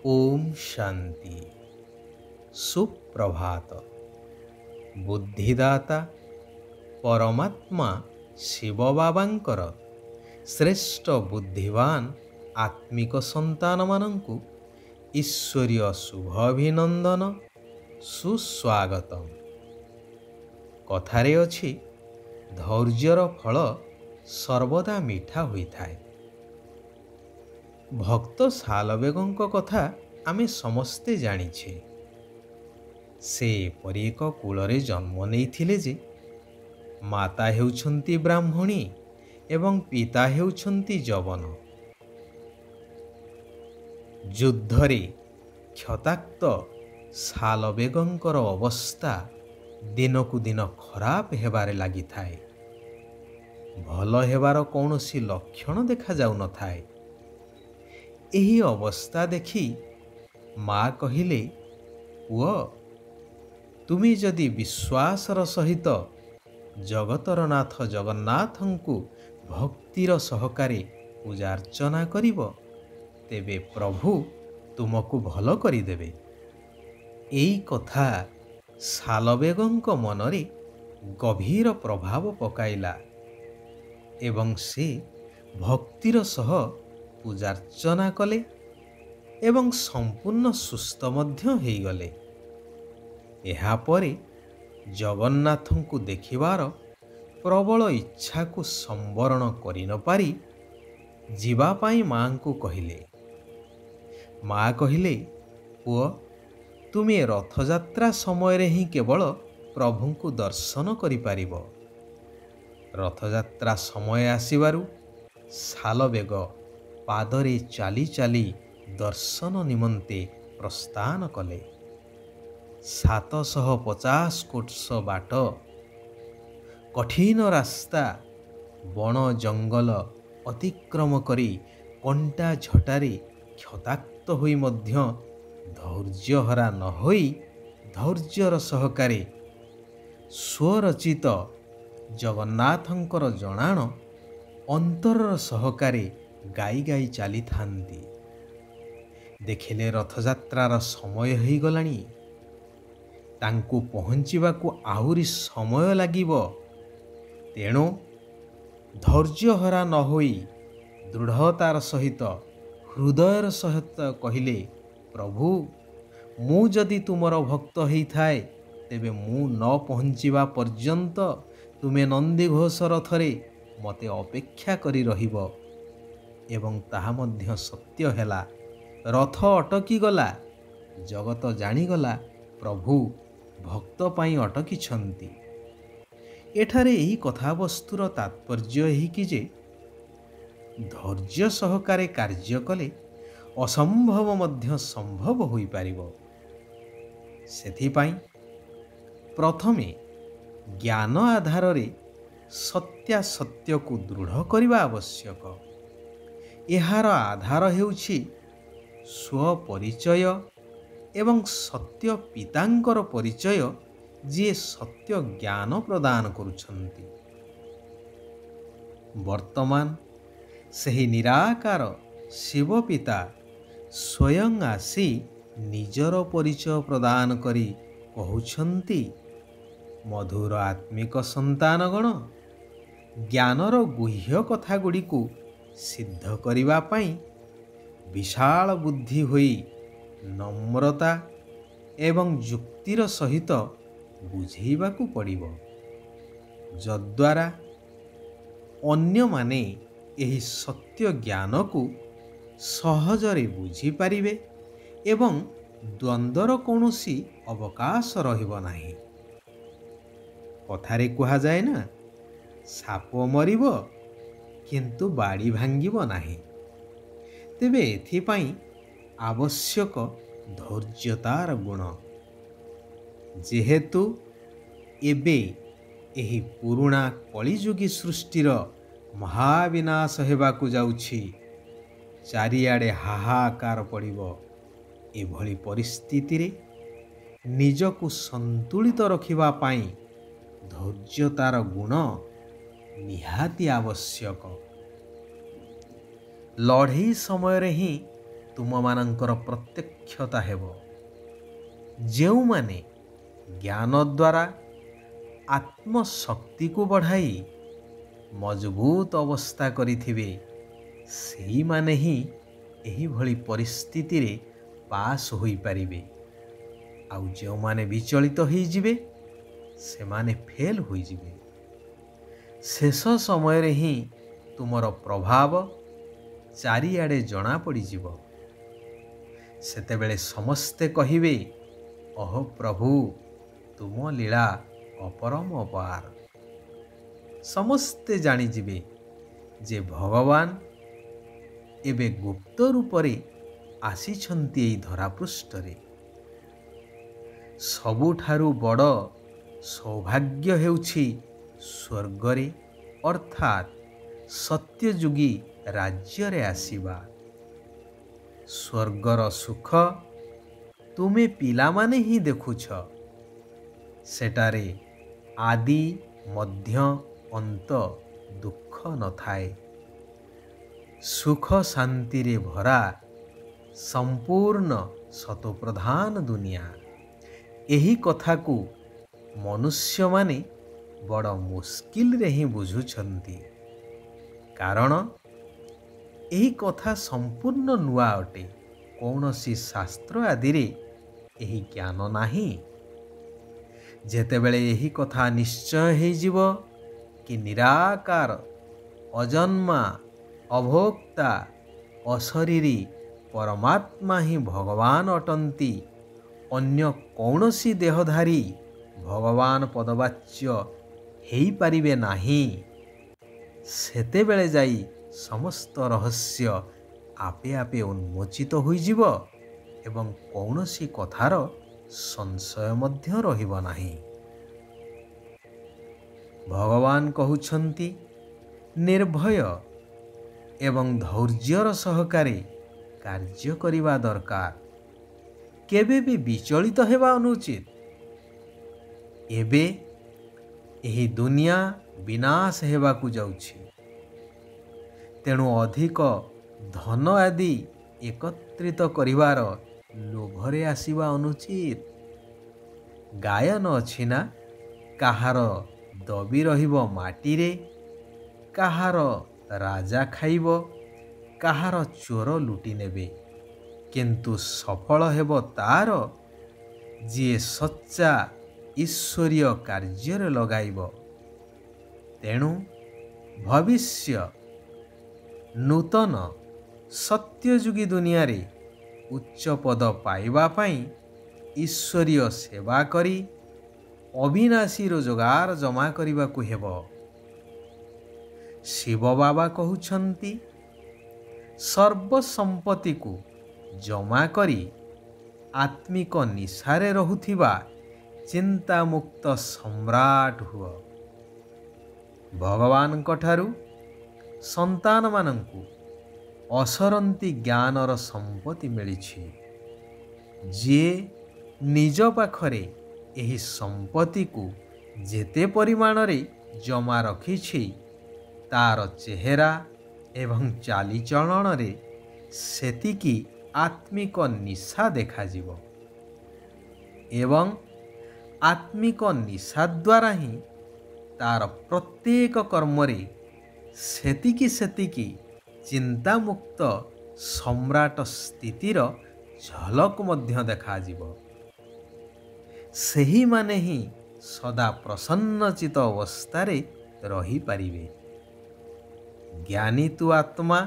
ओम शांति सुप्रभात। बुद्धिदाता परमात्मा शिव बाबांकर श्रेष्ठ बुद्धिवान आत्मिक संतान मानंकु ईश्वरीय शुभ अभिनंदन सुस्वागतम। कथारे अछि धैर्यर फल सर्वदा मीठा होइथाय। भक्त सालवेगों कथा आमे समस्ते जानिछे। से परि एक कूलरे जन्म नेइथिले जे माता हेउछन्ति ब्राह्मणी एवं पिता हेउछन्ति जवन। युद्धरे क्षताक्त सालवेगंकर अवस्था दिनकु दिन खराब हेबारे लागि थाए। भल हेबार कौनसी लक्षण देखा जाउ न थाए। एही अवस्था देखी माँ कहिले, पुओ तुमी जदि विश्वासर सहित जगतर नाथ जगन्नाथंकु भक्तिर सहकारे पूजार्चना करिब तेबे प्रभु तुमको भल करिदेबे। एई कथा सालवेगंक मनरे गभीर प्रभाव पकाइला एवं से भक्तिर सह पूजार्चना कले एवं संपूर्ण सुस्थ मध्य हेइगले। एहा परे जगन्नाथंकु देखिबार प्रबल इच्छा को संवरण करि न पारि जीवा पाई मां को कहिले। माँ कहिले, पुओ तुमे रथयात्रा समय रे ही केवल प्रभुंकु दर्शन करि पारिबो। रथयात्रा समय आसीबारु सालवेग पादरे चाली चाली दर्शन निमंते प्रस्थान कले। 750 कोट्स बाट कठिन रास्ता बण जंगल अतिक्रम करी कंटा झटारे क्षताक्त होई मध्य धैर्यहरा न होई धैर्यर सहकारे स्वरचित जगन्नाथंकर जणाण अंतरर सहकारे गाई गाई चली थांती। देखिले रथयात्रार समय हो गलानी, तांकु पहुँचीबाकु आहुरी समय लागिबो। तेणु धैर्यहरा न होई दृढ़तार सहित हृदयर सहित कहिले, प्रभु मु जदि तुमर भक्त हेई थाए तेबे मु न पहुँचीबा पर्यंत तुमे नंदीघोष रथरे मते अपेक्षा करी रहिबो। एवं ताहा मध्य सत्य हेला। रथ अटकी गला। जगत जानिगला प्रभु भक्त पाई अटकी छंती। एठारे एही कथावस्तुर तात्पर्य एही कि जे धैर्य सहकारे कार्य कले असंभव मध्य संभव होई पारिबो। सेथिपाई प्रथमे ज्ञान आधार रे सत्यासत्य को दृढ़ करिबा आवश्यक। एहार आधार हेउछि स्वपरिचय एवं सत्य पितांकर परिचय जे सत्य ज्ञान प्रदान करुछन्ति। वर्तमान सही निराकार शिव पिता स्वयं आसी निजर परिचय प्रदान करी कहुछन्ति, मधुर आत्मिक संतानगण ज्ञानर गुह्य कथा गुड़ी को सिद्ध करिबा पाई विशाल बुद्धि होई नम्रता एवं युक्तिर सहित बुझेइबाकु पड़िबो, जद्वारा अन्य माने एही सत्य ज्ञान को सहजरे बुझी पारिबे एवं द्वंद्वर कौनसी अवकाश रहिबो नाही। कथारे कहा जाए ना, साप मरिबो किंतु बाड़ी भांगिबो नाही। तेबे एथिपाई आवश्यक धैर्यतार गुण। जेहेतु एबे एही पुरुणा कलिजुगी सृष्टिर महाविनाश हेबाकु जाउछि, चारिआडे हाहाकार पड़िबो। एभली परिस्थिति रे निजकु संतुलित रखिबा पाई धैर्यतार गुण निहाती आवश्यक। लड़ई समय रे ही ତୁମମାନଙ୍କର ପ୍ରତ୍ୟକ୍ଷତା ହେବ। ଯେଉଁମାନେ ଜ୍ଞାନ ଦ୍ୱାରା ଆତ୍ମଶକ୍ତିକୁ ବଢ଼ାଇ ମଜବୁତ ଅବସ୍ଥା କରିଥିବେ, ସେଇମାନେ ହିଁ ଏହିଭଳି ପରିସ୍ଥିତିରେ ପାସ୍ ହୋଇପାରିବେ। ଆଉ ଯେଉଁମାନେ ବିଚଳିତ ହୋଇଯିବେ, ସେମାନେ ଫେଲ୍ ହୋଇଯିବେ। ଶେଷ ସମୟରେ ହିଁ ତୁମର ପ୍ରଭାବ ଚାରିଆଡ଼େ ଜଣାପଡ଼ିଯିବ। ସେତେବେଳେ ସମସ୍ତେ କହିବେ, ଓହ ପ୍ରଭୁ, ତୁମ ଲୀଳା ଅପରମପାର। ସମସ୍ତେ ଜାଣିଯିବେ ଯେ ଭଗବାନ ଏବେ ଗୁପ୍ତ ରୂପରେ ଆସିଛନ୍ତି ଏହି ଧରାପୃଷ୍ଠରେ। ସବୁଠାରୁ ବଡ଼ ସୌଭାଗ୍ୟ ହେଉଛି ସ୍ୱର୍ଗରେ ଅର୍ଥାତ୍ ସତ୍ୟଯୁଗୀ ରାଜ୍ୟରେ ଆସିବା। ସ୍ୱର୍ଗର ସୁଖ ତୁମେ ପିଲାମାନେ ହିଁ ଦେଖୁଛ। ସେଠାରେ ଆଦି ମଧ୍ୟ ଅନ୍ତ ଦୁଃଖ ନଥାଏ। ସୁଖ ଶାନ୍ତିରେ ଭରା ସମ୍ପୂର୍ଣ୍ଣ ସତପ୍ରଧାନ ଦୁନିଆ। ଏହି କଥାକୁ ମନୁଷ୍ୟମାନେ ବଡ଼ ମୁସ୍କିଲରେ ହିଁ ବୁଝୁଛନ୍ତି, କାରଣ ଏହି କଥା ସମ୍ପୂର୍ଣ୍ଣ ନୂଆ ଅଟେ। କୌଣସି ଶାସ୍ତ୍ର ଆଦିରେ ଏହି ଜ୍ଞାନ ନାହିଁ। ଯେତେବେଳେ ଏହି କଥା ନିଶ୍ଚୟ ହୋଇଯିବ କି ନିରାକାର, ଅଜନ୍ମା, ଅଭୋକ୍ତା, ଅଶରୀରୀ ପରମାତ୍ମା ହିଁ ଭଗବାନ ଅଟନ୍ତି, ଅନ୍ୟ କୌଣସି ଦେହଧାରୀ ଭଗବାନ ପଦବାଚ୍ୟ ହୋଇପାରିବେ ନାହିଁ, ସେତେବେଳେ ଯାଇ ସମସ୍ତ ରହସ୍ୟ ଆପେ ଆପେ ଉନ୍ମୋଚିତ ହୋଇଯିବ ଏବଂ କୌଣସି କଥାର ସଂଶୟ ମଧ୍ୟ ରହିବ ନାହିଁ। ଭଗବାନ କହୁଛନ୍ତି, ନିର୍ଭୟ ଏବଂ ଧୈର୍ଯ୍ୟର ସହକାରେ କାର୍ଯ୍ୟ କରିବା ଦରକାର। କେବେ ବି ବିଚଳିତ ହେବା ଅନୁଚିତ। ଏବେ ଏହି ଦୁନିଆ ବିନାଶ ହେବାକୁ ଯାଉଛି, ତେଣୁ ଅଧିକ ଧନ ଆଦି ଏକତ୍ରିତ କରିବାର ଲୋଭରେ ଆସିବା ଅନୁଚିତ। ଗାୟନ ଅଛି ନା, କାହାର ଦବି ରହିବ ମାଟିରେ, କାହାର ରାଜା ଖାଇବ, କାହାର ଚୋର ଲୁଟି ନେବେ, କିନ୍ତୁ ସଫଳ ହେବ ତାର ଯିଏ ସଚ୍ଚା ଈଶ୍ୱରୀୟ କାର୍ଯ୍ୟରେ ଲଗାଇବ। ତେଣୁ ଭବିଷ୍ୟ ନୂତନ ସତ୍ୟଯୁଗୀ ଦୁନିଆରେ ଉଚ୍ଚ ପଦ ପାଇବା ପାଇଁ ଈଶ୍ୱରୀୟ ସେବା କରି ଅବିନାଶୀ ରୋଜଗାର ଜମା କରିବାକୁ ହେବ। ଶିବ ବାବା କହୁଛନ୍ତି, ସର୍ବସମ୍ପତ୍ତିକୁ ଜମା କରି ଆତ୍ମିକ ନିଶାରେ ରହୁଥିବା ଚିନ୍ତାମୁକ୍ତ ସମ୍ରାଟ ହୁଅ। ଭଗବାନଙ୍କଠାରୁ ସନ୍ତାନମାନଙ୍କୁ ଅସରନ୍ତି ଜ୍ଞାନର ସମ୍ପତ୍ତି ମିଳିଛି। ଯିଏ ନିଜ ପାଖରେ ଏହି ସମ୍ପତ୍ତିକୁ ଯେତେ ପରିମାଣରେ ଜମା ରଖିଛି, ତାର ଚେହେରା ଏବଂ ଚାଲିଚଳନରେ ସେତିକି ଆତ୍ମିକ ନିଶା ଦେଖାଯିବ ଏବଂ ଆତ୍ମିକ ନିଶା ଦ୍ୱାରା ହିଁ ତାର ପ୍ରତ୍ୟେକ କର୍ମରେ ସେତିକି ସେତିକି ଚିନ୍ତାମୁକ୍ତ ସମ୍ରାଟ ସ୍ଥିତିର ଝଲକ ମଧ୍ୟ ଦେଖାଯିବ। ସେହିମାନେ ହିଁ ସଦା ପ୍ରସନ୍ନଚିତ ଅବସ୍ଥାରେ ରହିପାରିବେ। ଜ୍ଞାନୀ ତୁ ଆତ୍ମା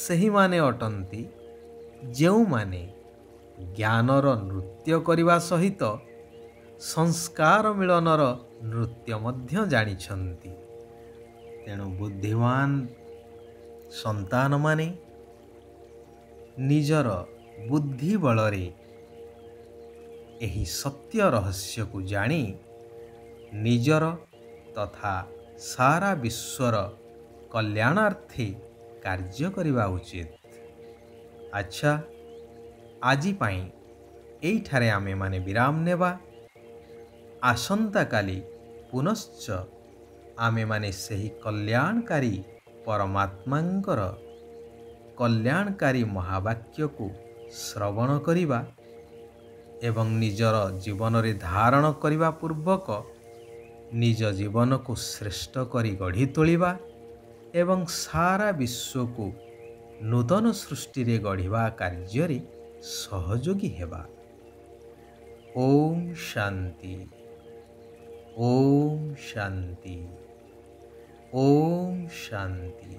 ସେହିମାନେ ଅଟନ୍ତି ଯେଉଁମାନେ ଜ୍ଞାନର ନୃତ୍ୟ କରିବା ସହିତ ସଂସ୍କାର ମିଳନର ନୃତ୍ୟ ମଧ୍ୟ ଜାଣିଛନ୍ତି। ତେଣୁ ବୁଦ୍ଧିମାନ ସନ୍ତାନମାନେ ନିଜର ବୁଦ୍ଧି ବଳରେ ଏହି ସତ୍ୟ ରହସ୍ୟକୁ ଜାଣି ନିଜର ତଥା ସାରା ବିଶ୍ୱର କଲ୍ୟାଣାର୍ଥେ କାର୍ଯ୍ୟ କରିବା ଉଚିତ। ଆଚ୍ଛା, ଆଜି ପାଇଁ ଏଇଠାରେ ଆମେମାନେ ବିରାମ ନେବା। ଆସନ୍ତାକାଲି ପୁନଶ୍ଚ ଆମେମାନେ ସେହି କଲ୍ୟାଣକାରୀ ପରମାତ୍ମାଙ୍କର କଲ୍ୟାଣକାରୀ ମହାବାକ୍ୟକୁ ଶ୍ରବଣ କରିବା ଏବଂ ନିଜର ଜୀବନରେ ଧାରଣ କରିବା ପୂର୍ବକ ନିଜ ଜୀବନକୁ ଶ୍ରେଷ୍ଠ କରି ଗଢ଼ି ତୋଳିବା ଏବଂ ସାରା ବିଶ୍ୱକୁ ନୂତନ ସୃଷ୍ଟିରେ ଗଢ଼ିବା କାର୍ଯ୍ୟରେ ସହଯୋଗୀ ହେବା। ଓମ୍ ଶାନ୍ତି। ଓମ୍ ଶାନ୍ତି। ଓମ୍ ଶାନ୍ତି।